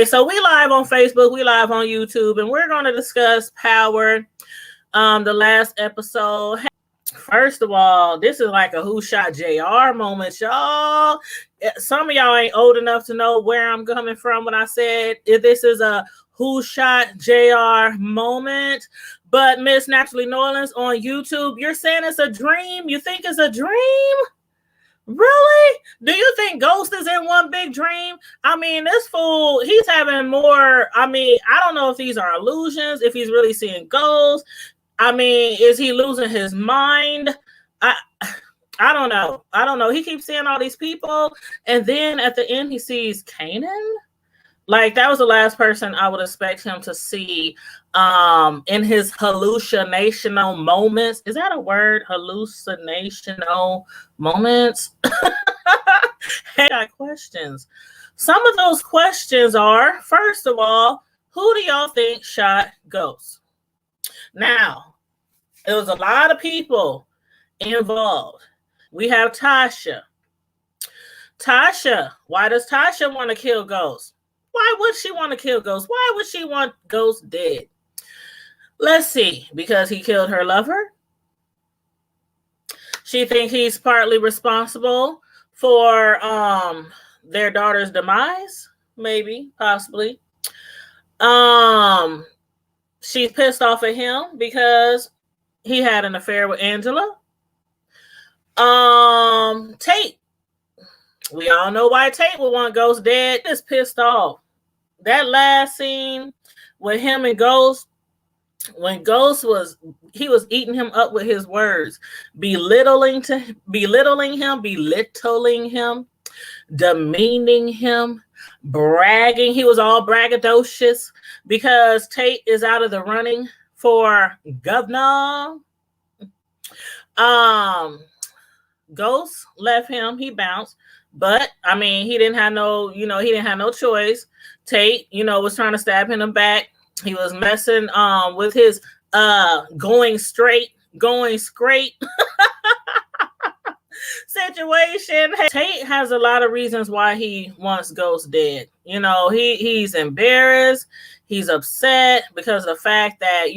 So we live on Facebook, we live on YouTube, and we're going to discuss power. The last episode. First of all, this is like a Who Shot JR moment, y'all. Some of y'all ain't old enough to know where I'm coming from when I said if this is a Who Shot JR moment. But Miss Naturally Norlands on YouTube, you're saying it's a dream? You think it's a dream? Really? Do you think Ghost is in one big dream? I mean, this fool, he's having more. I mean, I don't know if these are illusions, if he's really seeing ghosts. I mean, is he losing his mind? I don't know. I don't know. He keeps seeing all these people, and then at the end, he sees Kanan. Like, that was the last person I would expect him to see in his hallucinational moments. Is that a word? Hallucinational moments? Hey, I got questions. Some of those questions are, first of all, who do y'all think shot Ghost? Now, there was a lot of people involved. We have Tasha. Tasha, why does Tasha want to kill Ghost? Why would she want to kill Ghost? Why would she want Ghost dead? Let's see. Because he killed her lover? She thinks he's partly responsible for their daughter's demise? Maybe, possibly. She's pissed off at him because he had an affair with Angela. Tate. We all know why Tate would want Ghost dead. Just pissed off. That last scene with him and Ghost, when Ghost was eating him up with his words, belittling him, demeaning him, bragging. He was all braggadocious because Tate is out of the running for governor. Ghost left him. He bounced. But I mean, he didn't have no choice. Tate, was trying to stab him in the back. He was messing with his going straight situation. Tate has a lot of reasons why he wants Ghost dead. He's embarrassed. He's upset because of the fact that,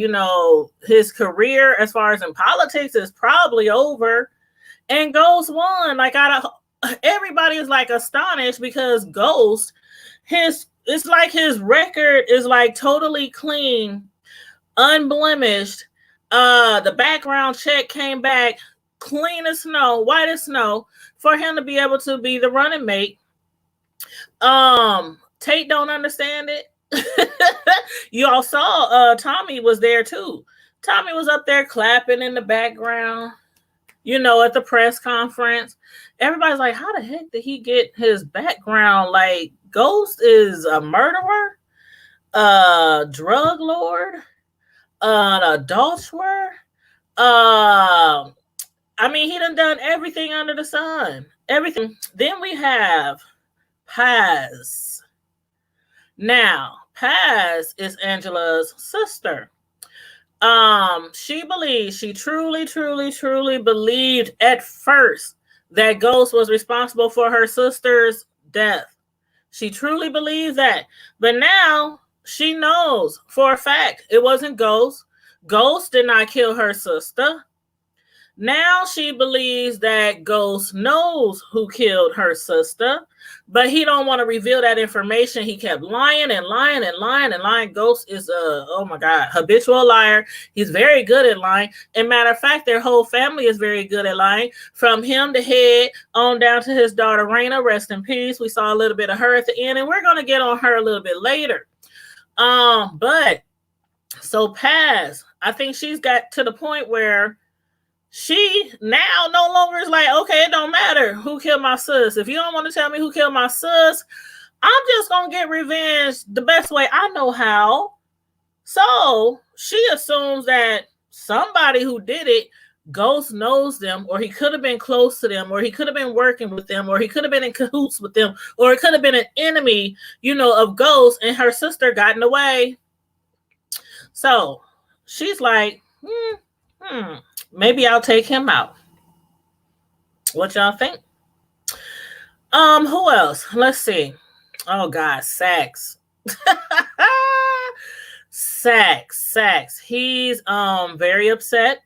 his career as far as in politics is probably over. And Ghost won. Like, everybody is like astonished because Ghost, it's like his record is like totally clean, unblemished. The background check came back clean as snow, white as snow, for him to be able to be the running mate. Tate don't understand it. You all saw Tommy was there too. Tommy was up there clapping in the background. At the press conference, everybody's like, how the heck did he get his background? Like, Ghost is a murderer, a drug lord, an adulterer. I mean, he done everything under the sun. Everything. Then we have Paz. Now, Paz is Angela's sister. She truly believed at first that Ghost was responsible for her sister's death. She truly believed that. But now she knows for a fact it wasn't Ghost. Ghost did not kill her sister. Now she believes that Ghost knows who killed her sister, but he don't want to reveal that information. He kept lying. Ghost is oh my God, habitual liar. He's very good at lying. And matter of fact, their whole family is very good at lying. From him to head on down to his daughter Raina, rest in peace. We saw a little bit of her at the end, and we're gonna get on her a little bit later. But so Paz, I think she's got to the point where she now no longer is like, okay, it don't matter who killed my sis. If you don't want to tell me who killed my sis, I'm just going to get revenge the best way I know how. So she assumes that somebody who did it, Ghost knows them, or he could have been close to them, or he could have been working with them, or he could have been in cahoots with them, or it could have been an enemy, of Ghost, and her sister got in the way. So she's like, maybe I'll take him out. What y'all think? Who else? Let's see. Oh God, Sax. Sax. He's very upset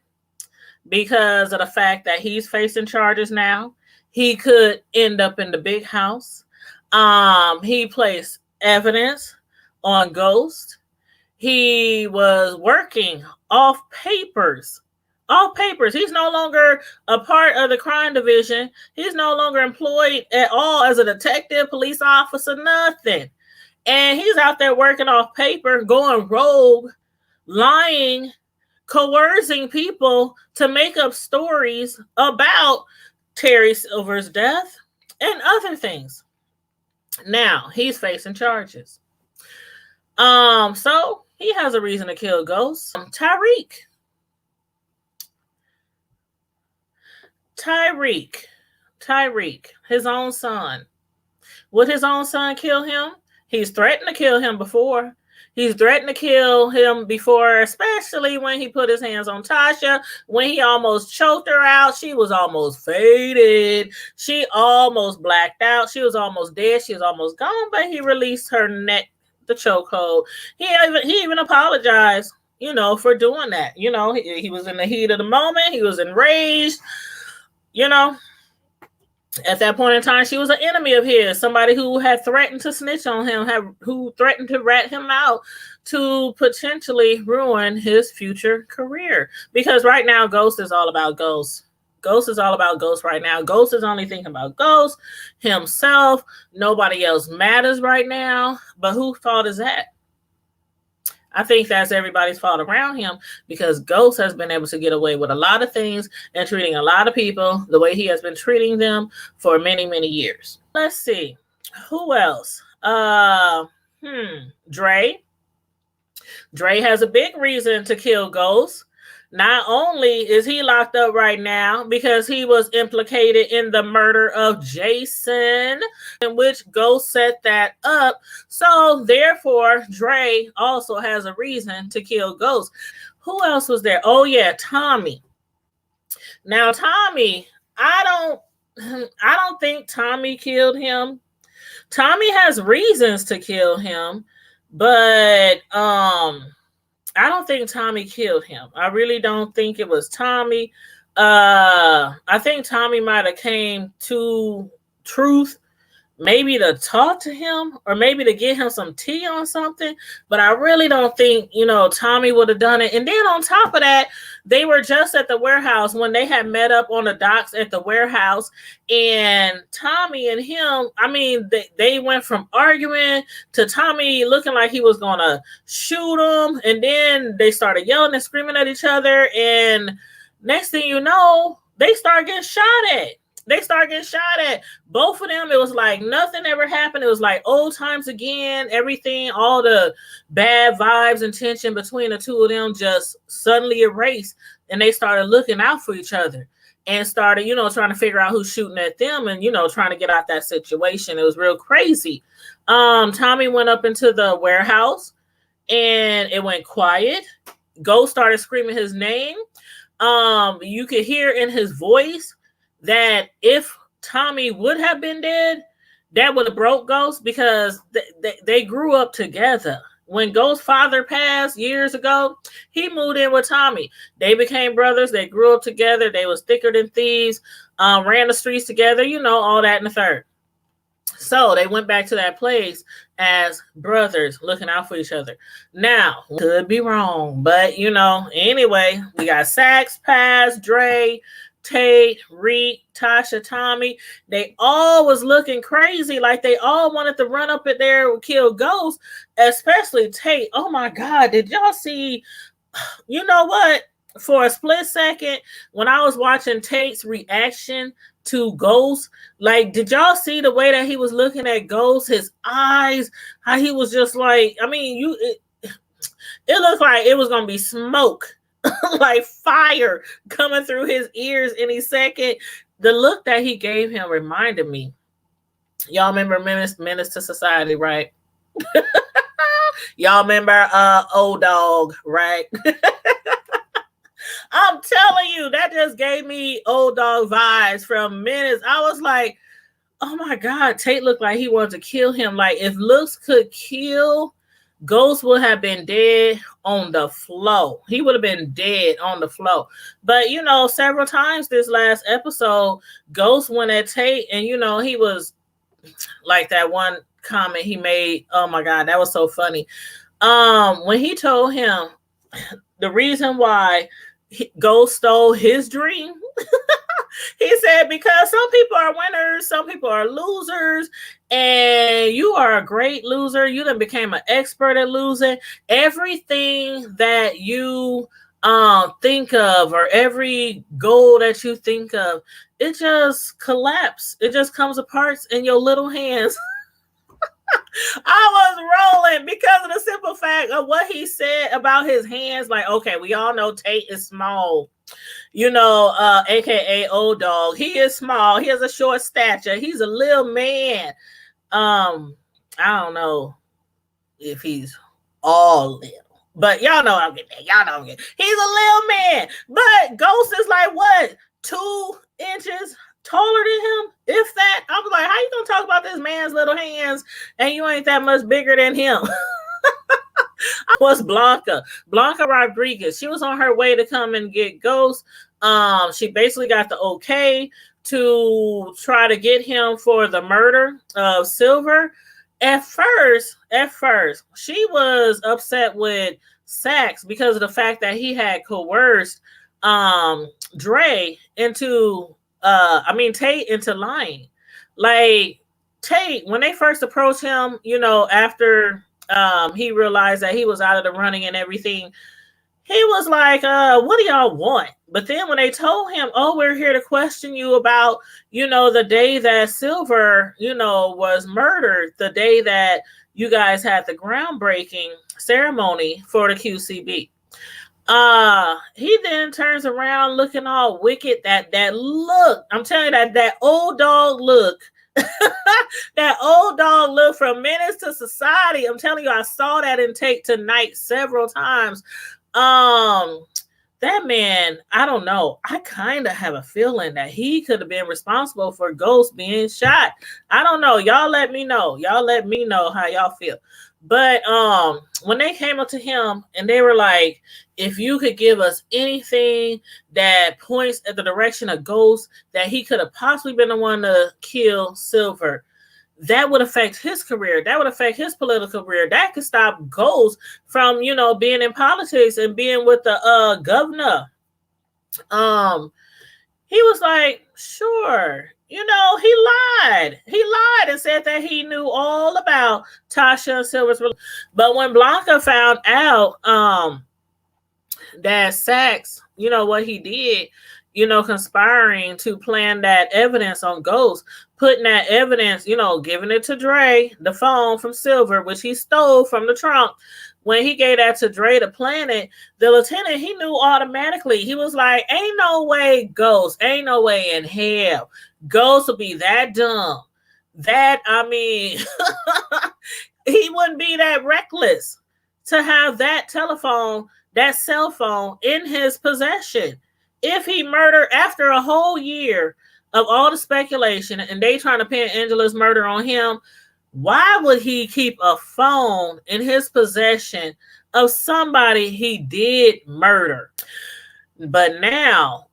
because of the fact that he's facing charges now. He could end up in the big house. He placed evidence on Ghost. He was working off papers. Off papers. He's no longer a part of the crime division. He's no longer employed at all as a detective, police officer, nothing. And he's out there working off paper, going rogue, lying, coercing people to make up stories about Terry Silver's death and other things. Now he's facing charges. So he has a reason to kill Ghost. Tyreek, his own son. Would his own son kill him? He's threatened to kill him before. He's threatened to kill him before, especially when he put his hands on Tasha, when he almost choked her out. She was almost faded. She almost blacked out. She was almost dead. She was almost gone, but he released her neck, the chokehold. He even apologized, for doing that. He was in the heat of the moment. He was enraged. At that point in time, she was an enemy of his, somebody who had threatened to snitch on him, who threatened to rat him out to potentially ruin his future career. Because right now, Ghost is all about Ghost. Ghost is all about Ghost right now. Ghost is only thinking about Ghost, himself. Nobody else matters right now. But whose fault is that? I think that's everybody's fault around him, because Ghost has been able to get away with a lot of things and treating a lot of people the way he has been treating them for many, many years. Let's see. Who else? Dre. Dre has a big reason to kill Ghost. Not only is he locked up right now because he was implicated in the murder of Jason, in which Ghost set that up. So therefore, Dre also has a reason to kill Ghost. Who else was there? Oh yeah, Tommy. Now Tommy, I don't think Tommy killed him. Tommy has reasons to kill him, but I don't think Tommy killed him. I really don't think it was Tommy. I think Tommy might have came to truth, maybe to talk to him or maybe to get him some tea on something. But I really don't think, Tommy would have done it. And then on top of that, they were just at the warehouse when they had met up on the docks at the warehouse. And Tommy and him, they went from arguing to Tommy looking like he was going to shoot him. And then they started yelling and screaming at each other. And next thing you know, they start getting shot at. Both of them. It was like nothing ever happened. It was like old times again. Everything, all the bad vibes and tension between the two of them just suddenly erased. And they started looking out for each other and started, trying to figure out who's shooting at them and, trying to get out that situation. It was real crazy. Tommy went up into the warehouse and it went quiet. Ghost started screaming his name. You could hear in his voice that if Tommy would have been dead, that would have broke Ghost, because they grew up together. When Ghost's father passed years ago, he moved in with Tommy. They became brothers. They grew up together. They was thicker than thieves, ran the streets together, all that and the third. So they went back to that place as brothers looking out for each other. Now, could be wrong, but anyway, we got Sax, Paz, Dre, Tate, Reek, Tasha, Tommy. They all was looking crazy, like they all wanted to run up at there and kill Ghost, especially Tate. Oh my God, did y'all see? You know what? For a split second, when I was watching Tate's reaction to Ghost, like, did y'all see the way that he was looking at Ghost? His eyes, how he was just like, it looked like it was gonna be smoke. Like fire coming through his ears any second. The look that he gave him reminded me. Y'all remember Menace to Society, right? Y'all remember Old Dog, right? I'm telling you, that just gave me Old Dog vibes from Menace. I was like, oh my God, Tate looked like he wanted to kill him. Like, if looks could kill, Ghost would have been dead on the floor. He would have been dead on the floor. But several times this last episode, Ghost went at Tate, and he was like that one comment he made. Oh my god, that was so funny. When he told him the reason why Ghost stole his dream, he said, because some people are winners, some people are losers, and you are a great loser. You then became an expert at losing. Everything that you think of, or every goal that you think of, it just collapses. It just comes apart in your little hands. I was rolling because of the simple fact of what he said about his hands. Like, okay, we all know Tate is small, aka old dog. He is small. He has a short stature. He's a little man. I don't know if he's all little, but y'all know I'm getting that. Y'all know I'm getting. He's a little man, but Ghost is like what, 2 inches taller than him, if that. I was like, how you gonna talk about this man's little hands and you ain't that much bigger than him? Was Blanca Rodriguez. She was on her way to come and get Ghost. She basically got the okay to try to get him for the murder of Silver. At first, she was upset with Saxe because of the fact that he had coerced Dre into Tate into lying. Like, Tate, when they first approached him, after he realized that he was out of the running and everything, he was like, what do y'all want? But then when they told him, oh, we're here to question you about, the day that Silver, was murdered, the day that you guys had the groundbreaking ceremony for the QCB. He then turns around looking all wicked. That look, I'm telling you, that old dog look. That old dog look from Menace to Society. I'm telling you, I saw that in Tate tonight several times. That man, I don't know. I kind of have a feeling that he could have been responsible for Ghost being shot. I don't know. Y'all let me know. Y'all let me know how y'all feel. But when they came up to him and they were like, if you could give us anything that points at the direction of Ghost, that he could have possibly been the one to kill Silver, that would affect his career. That would affect his political career. That could stop Ghost from, being in politics and being with the governor. He was like, sure. He lied. He lied and said that he knew all about Tasha and Silver's. But when Blanca found out that Saxe, what he did, conspiring to plan that evidence on Ghost, putting that evidence, giving it to Dre, the phone from Silver, which he stole from the trunk. When he gave that to Dre to plan it, the lieutenant, he knew automatically. He was like, ain't no way Ghost, ain't no way in hell Ghost will be that dumb. That, he wouldn't be that reckless to have that telephone, that cell phone in his possession. If he murdered after a whole year of all the speculation and they trying to pin Angela's murder on him, why would he keep a phone in his possession of somebody he did murder? But now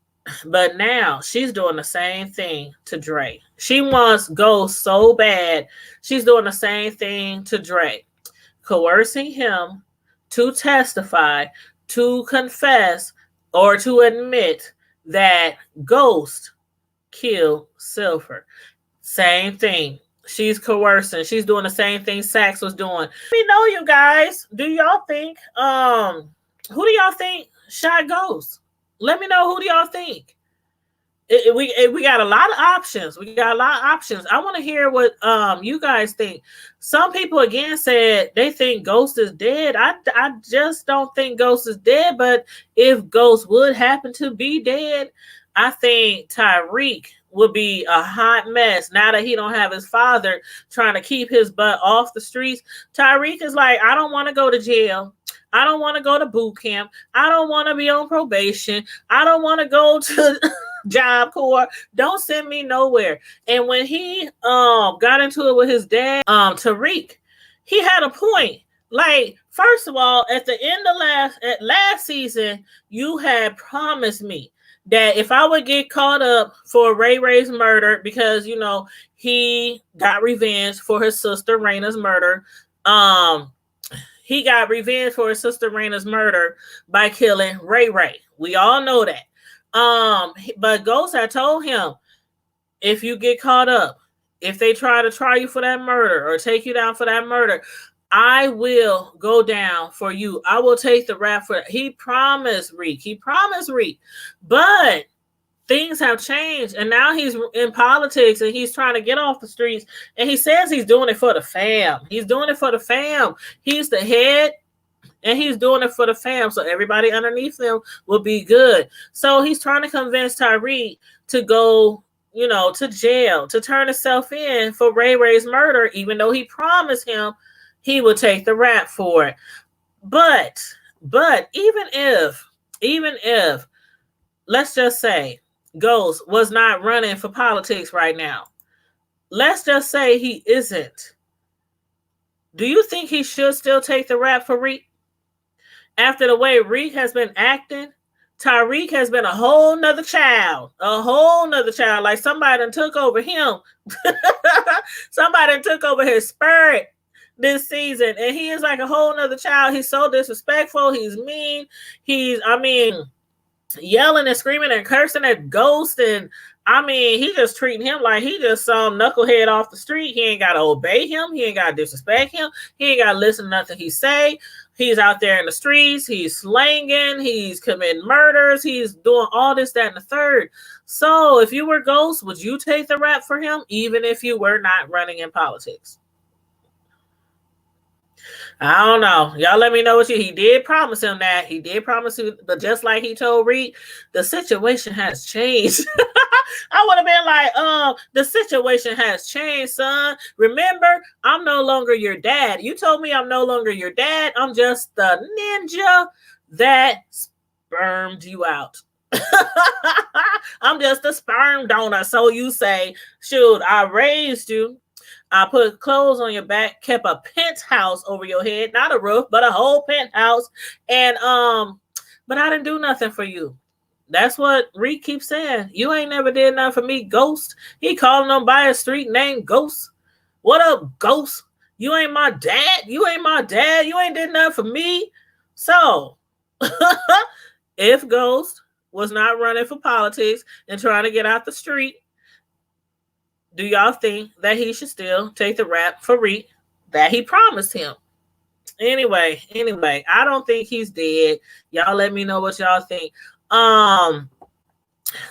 she's doing the same thing to Dre. She wants Ghost so bad. She's doing the same thing to Dre, coercing him to testify, to confess, or to admit that Ghost killed Silver. Same thing. She's coercing. She's doing the same thing Saxe was doing. Let me know, you guys. Do y'all think, who do y'all think shot Ghost? Let me know, who do y'all think? We got a lot of options. I want to hear what you guys think. Some people again said they think Ghost is dead. I just don't think Ghost is dead, but if Ghost would happen to be dead, I think Tyreek would be a hot mess now that he don't have his father trying to keep his butt off the streets. Tyreek is like, I don't want to go to jail. I don't want to go to boot camp. I don't want to be on probation. I don't want to go to Job Corps. Don't send me nowhere. And when he got into it with his dad, Tariq, he had a point. Like, first of all, at the end of last season, you had promised me that if I would get caught up for Ray Ray's murder, because he got revenge for his sister Raina's murder. He got revenge for his sister Raina's murder by killing Ray Ray. We all know that. But Ghost had told him, if you get caught up, if they try to try you for that murder or take you down for that murder, I will go down for you. I will take the rap for it. He promised Reek. But things have changed, and now he's in politics, and he's trying to get off the streets, and he says he's doing it for the fam. He's doing it for the fam. He's the head, and he's doing it for the fam, so everybody underneath him will be good. So he's trying to convince Tyreek to go, to jail, to turn himself in for Ray Ray's murder, even though he promised him he would take the rap for it. But even if, let's just say Ghost was not running for politics right now. Let's just say he isn't. Do you think he should still take the rap for Reek? After the way Reek has been acting, Tyreek has been a whole nother child. Like somebody took over him. Somebody took over his spirit this season, and he is like a whole nother child. He's so disrespectful. He's mean. He's yelling and screaming and cursing at Ghost, and he just treating him like he just some knucklehead off the street. He ain't got to obey him. He ain't got to disrespect him. He ain't got to listen to nothing he say. He's out there in the streets. He's slanging. He's committing murders. He's doing all this, that, and the third. So if you were Ghost, would you take the rap for him, even if you were not running in politics? I don't know. Y'all let me know what he did promise him that. He did promise him, but just like he told Reed, the situation has changed. I would have been like, the situation has changed, son. Remember, I'm no longer your dad. You told me I'm no longer your dad. I'm just the ninja that spermed you out. I'm just a sperm donor. So you say, shoot, I raised you. I put clothes on your back, kept a penthouse over your head, not a roof, but a whole penthouse. And but I didn't do nothing for you. That's what Reed keeps saying. You ain't never did nothing for me, Ghost. He calling them by a street named Ghost. What up, Ghost? You ain't my dad. You ain't my dad. You ain't did nothing for me. So if Ghost was not running for politics and trying to get out the street, do y'all think that he should still take the rap for Reek that he promised him? Anyway, I don't think he's dead. Y'all let me know what y'all think. Now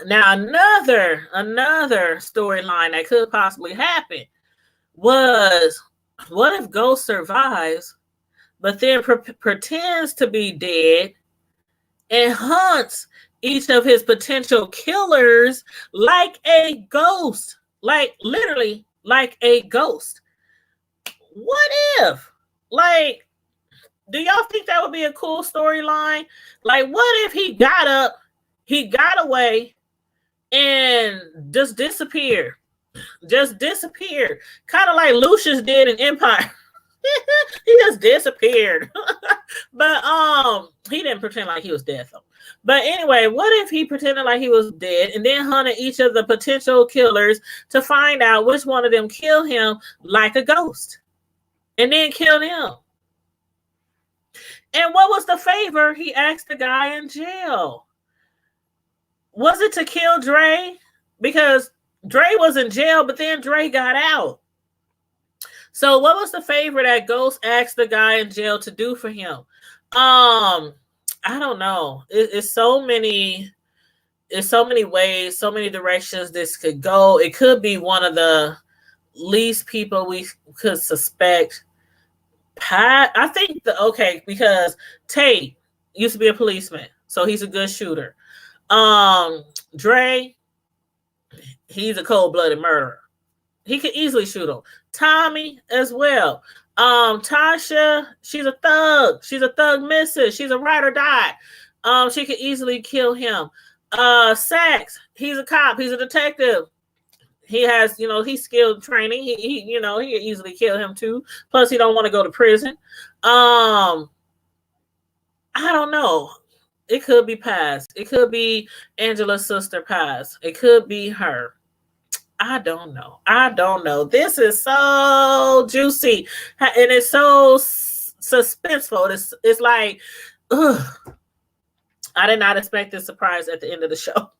another storyline that could possibly happen was, what if Ghost survives, but then pretends to be dead and hunts each of his potential killers like a ghost? Like, literally, like a ghost. What if? Like, do y'all think that would be a cool storyline? Like, what if he got up, he got away, and just disappeared? Just disappeared. Kind of like Lucius did in Empire. He just disappeared. But he didn't pretend like he was dead, though. But anyway, what if he pretended like he was dead and then hunted each of the potential killers to find out which one of them killed him like a ghost and then killed him? And what was the favor he asked the guy in jail? Was it to kill Dre? Because Dre was in jail, but then Dre got out. So what was the favor that Ghost asked the guy in jail to do for him? I don't know. It's so many ways, so many directions this could go. It could be one of the least people we could suspect. I think because Tate used to be a policeman, so he's a good shooter. Dre, he's a cold-blooded murderer. He could easily shoot him. Tommy as well. Tasha, she's a thug. She's a thug missus. She's a ride or die. She could easily kill him. Sax, he's a cop. He's a detective. He has, he's skilled training. He could easily kill him too. Plus, he don't want to go to prison. I don't know. It could be past. It could be Angela's sister past. It could be her. I don't know. I don't know. This is so juicy and it's so suspenseful. It's like, ugh. I did not expect this surprise at the end of the show.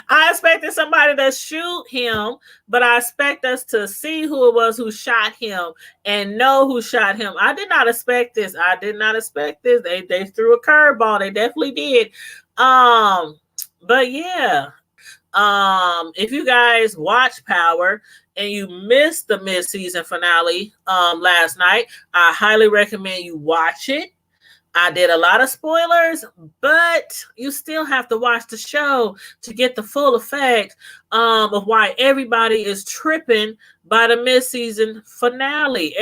I expected somebody to shoot him, but I expect us to see who it was who shot him and know who shot him. I did not expect this. I did not expect this. They threw a curveball. They definitely did. But yeah. If you guys watch Power and you missed the mid-season finale last night, I highly recommend you watch it. I did a lot of spoilers, but you still have to watch the show to get the full effect of why everybody is tripping by the mid-season finale.